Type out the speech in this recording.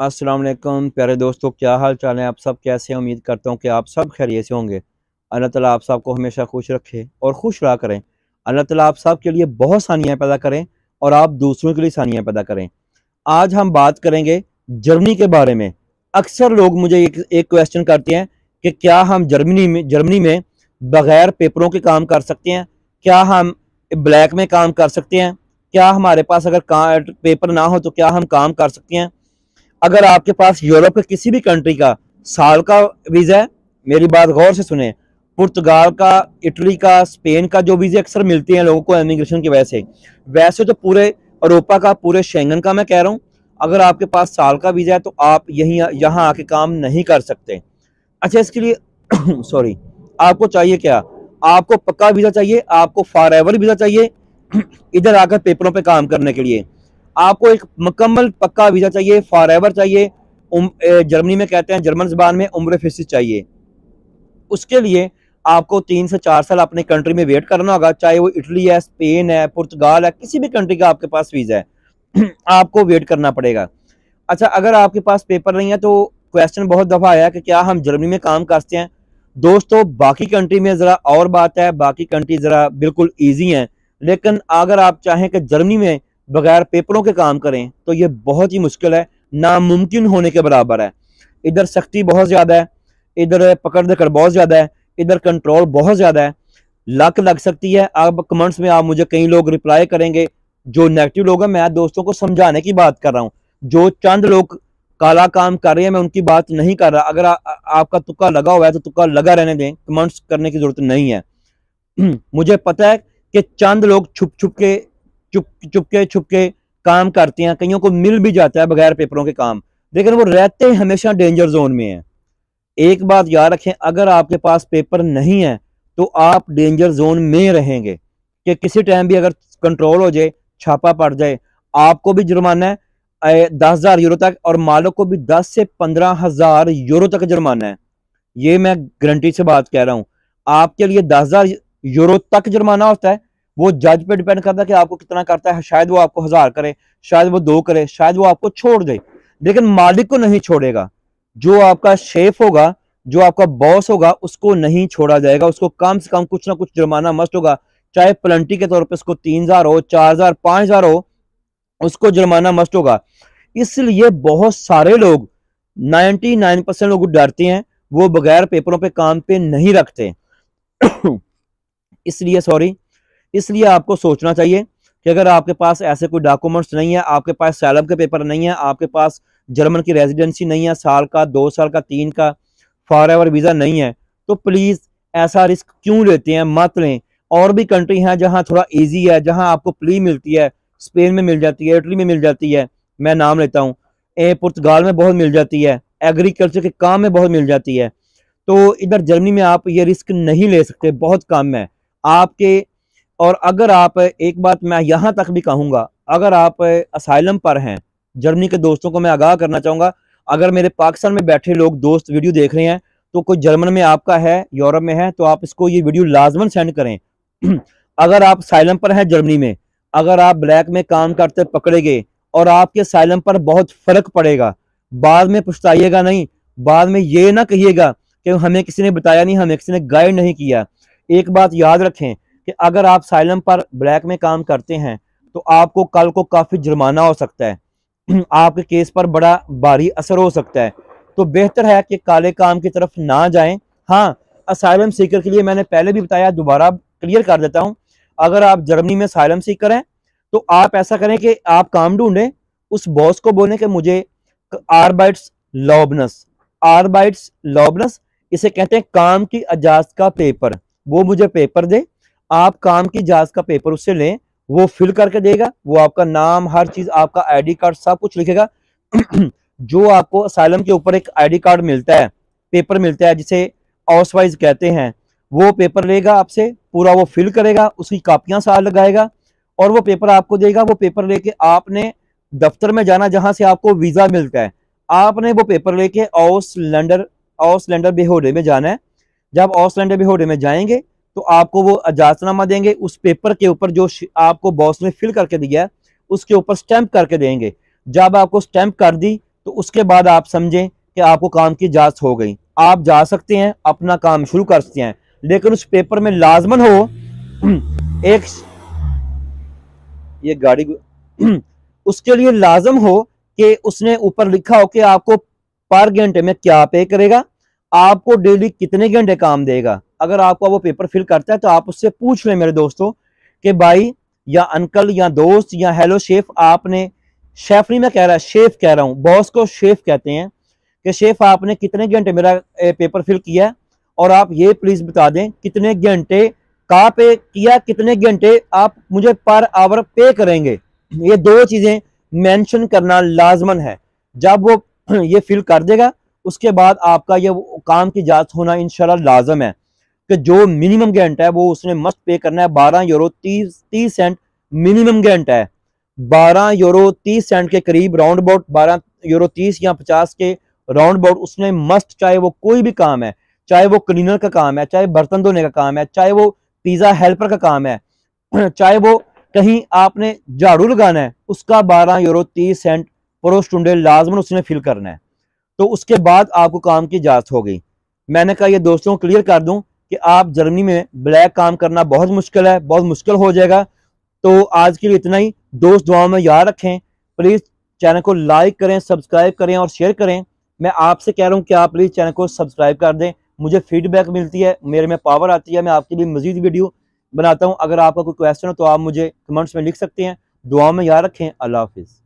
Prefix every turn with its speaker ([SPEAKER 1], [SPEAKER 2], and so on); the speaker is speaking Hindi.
[SPEAKER 1] अस्सलाम वालेकुम प्यारे दोस्तों, क्या हाल चाल है। आप सब कैसे हैं? उम्मीद करता हूँ कि आप सब खैरियत से होंगे। अल्लाह ताला आप सबको हमेशा खुश रखे और खुश रहा करें। अल्लाह ताला आप सब के लिए बहुत सानियाँ पैदा करें और आप दूसरों के लिए सानियाँ पैदा करें। आज हम बात करेंगे जर्मनी के बारे में। अक्सर लोग मुझे एक क्वेश्चन करते हैं कि क्या हम जर्मनी में बगैर पेपरों के काम कर सकते हैं? क्या हम ब्लैक में काम कर सकते हैं? क्या हमारे पास अगर पेपर ना हो तो क्या हम काम कर सकते हैं? अगर आपके पास यूरोप के किसी भी कंट्री का साल का वीज़ा है, मेरी बात गौर से सुने। पुर्तगाल का, इटली का, स्पेन का जो वीज़े अक्सर मिलते हैं लोगों को इमिग्रेशन की वजह से, वैसे तो पूरे अमेरिका का, पूरे शेंगन का मैं कह रहा हूँ। अगर आपके पास साल का वीज़ा है तो आप यहाँ आके काम नहीं कर सकते। अच्छा, इसके लिए सॉरी, आपको चाहिए क्या? आपको पक्का वीज़ा चाहिए, आपको फॉर एवर वीज़ा चाहिए इधर आकर पेपरों पे काम करने के लिए। आपको एक मुकम्मल पक्का वीज़ा चाहिए, फॉर एवर चाहिए। जर्मनी में कहते हैं, जर्मन ज़बान में उम्र फिसिस चाहिए। उसके लिए आपको 3 से 4 साल अपनी कंट्री में वेट करना होगा, चाहे वो इटली है, स्पेन है, पुर्तगाल है, किसी भी कंट्री का आपके पास वीज़ा है आपको वेट करना पड़ेगा। अच्छा, अगर आपके पास पेपर नहीं है तो क्वेश्चन बहुत दफ़ा आया कि क्या हम जर्मनी में काम करते हैं। दोस्तों, बाकी कंट्री में ज़रा और बात है, बाकी कंट्री ज़रा बिल्कुल ईजी हैं, लेकिन अगर आप चाहें कि जर्मनी में बगैर पेपरों के काम करें तो ये बहुत ही मुश्किल है, नामुमकिन होने के बराबर है। इधर सख्ती बहुत ज़्यादा है, इधर पकड़ दकड़ बहुत ज़्यादा है, इधर कंट्रोल बहुत ज़्यादा है। लक लग सकती है। अब कमेंट्स में आप मुझे कई लोग रिप्लाई करेंगे, जो नेगेटिव लोग हैं। मैं दोस्तों को समझाने की बात कर रहा हूँ। जो चंद लोग काला काम कर रहे हैं, मैं उनकी बात नहीं कर रहा। अगर आपका तुक्का लगा हुआ है तो तुक्का लगा रहने दें, कमेंट्स करने की जरूरत नहीं है। मुझे पता है कि चंद लोग छुप के काम करते हैं, कईयों को मिल भी जाता है बगैर पेपरों के काम, लेकिन वो रहते हैं हमेशा डेंजर जोन में है। एक बात याद रखें, अगर आपके पास पेपर नहीं है तो आप डेंजर जोन में रहेंगे कि किसी टाइम भी अगर कंट्रोल हो जाए, छापा पड़ जाए, आपको भी जुर्माना है 10,000 यूरो तक, और मालिक को भी 10 से 15,000 यूरो तक जुर्माना है। ये मैं गारंटी से बात कह रहा हूँ। आपके लिए 10,000 यूरो तक जुर्माना होता है। वो जज पे डिपेंड करता है कि आपको कितना करता है। शायद वो आपको 1,000 करे, शायद वो 2 करे, शायद वो आपको छोड़ दे, लेकिन मालिक को नहीं छोड़ेगा। जो आपका शेफ होगा, जो आपका बॉस होगा, उसको नहीं छोड़ा जाएगा। उसको कम से कम कुछ ना कुछ जुर्माना मस्ट होगा, चाहे प्लंटी के तौर पर उसको 3,000 हो, 4,000, 5,000 हो, उसको जुर्माना मस्ट होगा। इसलिए बहुत सारे लोग, 99% लोग डरते हैं, वो बगैर पेपरों पे काम पे नहीं रखते। इसलिए आपको सोचना चाहिए कि अगर आपके पास ऐसे कोई डॉक्यूमेंट्स नहीं है, आपके पास सैलम के पेपर नहीं है, आपके पास जर्मन की रेजिडेंसी नहीं है, साल का, 2 साल का, 3 का फॉर एवर वीज़ा नहीं है, तो प्लीज़ ऐसा रिस्क क्यों लेते हैं? मत लें। और भी कंट्री हैं जहां थोड़ा इजी है, जहां आपको प्ली मिलती है। स्पेन में मिल जाती है, इटली में मिल जाती है, मैं नाम लेता हूँ। पुर्तगाल में बहुत मिल जाती है, एग्रीकल्चर के काम में बहुत मिल जाती है। तो इधर जर्मनी में आप ये रिस्क नहीं ले सकते, बहुत कम है आपके। और अगर आप, एक बात मैं यहाँ तक भी कहूँगा, अगर आप असाइलम पर हैं, जर्मनी के दोस्तों को मैं आगाह करना चाहूँगा, अगर मेरे पाकिस्तान में बैठे लोग दोस्त वीडियो देख रहे हैं, तो कोई जर्मन में आपका है, यूरोप में है, तो आप इसको ये वीडियो लाजमन सेंड करें। अगर आप साइलम पर हैं जर्मनी में, अगर आप ब्लैक में काम करते पकड़े गए और आपके साइलम पर बहुत फर्क पड़ेगा, बाद में पछताइएगा नहीं। बाद में ये ना कहिएगा कि हमें किसी ने बताया नहीं, हमें किसी ने गाइड नहीं किया। एक बात याद रखें कि अगर आप साइलम पर ब्लैक में काम करते हैं तो आपको कल को काफी जुर्माना हो सकता है, आपके केस पर बड़ा भारी असर हो सकता है। तो बेहतर है कि काले काम की तरफ ना जाएं। हाँ, असाइलम सीकर के लिए मैंने पहले भी बताया, दोबारा क्लियर कर देता हूं। अगर आप जर्मनी में असाइलम सीकर हैं तो आप ऐसा करें कि आप काम ढूंढें, उस बॉस को बोलें कि मुझे आर्बाइट्स लॉबनस, आर्बाइट्स लॉबनस इसे कहते हैं काम की इजाजत का पेपर, वो मुझे पेपर दे। आप काम की इजाजत का पेपर उससे लें, वो फिल करके देगा, वो आपका नाम, हर चीज, आपका आईडी कार्ड, सब कुछ लिखेगा। जो आपको असाइलम के ऊपर एक आईडी कार्ड मिलता है, पेपर मिलता है, जिसे ऑसवाइज कहते हैं, वो पेपर लेगा आपसे, पूरा वो फिल करेगा, उसकी कापियां साथ लगाएगा और वो पेपर आपको देगा। वो पेपर लेके आपने दफ्तर में जाना जहां से आपको वीजा मिलता है। आपने वो पेपर लेके ऑसलैंडर बेहोडे में जाना है। जब ऑसलैंडर बेहोडे में जाएंगे तो आपको वो इजाजतनामा देंगे। उस पेपर के ऊपर जो आपको बॉस ने फिल करके दिया है, उसके ऊपर स्टैंप करके देंगे। जब आपको स्टैंप कर दी तो उसके बाद आप समझें कि आपको काम की इजाजत हो गई, आप जा सकते हैं, अपना काम शुरू कर सकते हैं। लेकिन उस पेपर में लाजमन हो एक ये गाड़ी उसके लिए लाजम हो कि उसने ऊपर लिखा हो कि आपको पर घंटे में क्या पे करेगा, आपको डेली कितने घंटे काम देगा। अगर आपको वो पेपर फिल करता है तो आप उससे पूछ लें मेरे दोस्तों कि भाई या अंकल या दोस्त या हेलो शेफ, आपने शेफ नहीं मैं कह रहा, शेफ कह रहा हूँ, बॉस को शेफ कहते हैं, कि शेफ आपने कितने घंटे मेरा पेपर फिल किया है, और आप ये प्लीज बता दें कितने घंटे का पे किया, कितने घंटे आप मुझे पर आवर पे करेंगे। ये दो चीजें मेंशन करना लाजमन है। जब वो ये फिल कर देगा उसके बाद आपका ये काम की जांच होना इंशाल्लाह लाजम है कि जो मिनिमम घंटा है वो उसने मस्ट पे करना है। 12 यूरो 30 सेंट मिनिमम घंटा है, 12 यूरो 30 सेंट के करीब राउंड अबाउट 12 यूरो 30 या 50 के राउंड अबाउट उसने मस्ट, चाहे वो कोई भी काम है, चाहे वो क्लीनर का काम है, चाहे बर्तन धोने का काम है, चाहे वो पिज्जा हेल्पर का काम है, चाहे वो कहीं आपने झाड़ू लगाना है, उसका 12 यूरो 30 सेंट प्रो स्टूडेंट लाजमन उसने फिल करना है। तो उसके बाद आपको काम की इजाजत हो गई। मैंने कहा ये दोस्तों क्लियर कर दूं कि आप जर्मनी में ब्लैक काम करना बहुत मुश्किल है, बहुत मुश्किल हो जाएगा। तो आज के लिए इतना ही। दोस्त दुआओं में याद रखें, प्लीज चैनल को लाइक करें, सब्सक्राइब करें और शेयर करें। मैं आपसे कह रहा हूं कि आप प्लीज चैनल को सब्सक्राइब कर दें, मुझे फीडबैक मिलती है, मेरे में पावर आती है, मैं आपके लिए मजीद वीडियो बनाता हूं। अगर आपका कोई क्वेश्चन हो तो आप मुझे कमेंट्स में लिख सकते हैं। दुआओं में याद रखें। अल्लाह हाफिज।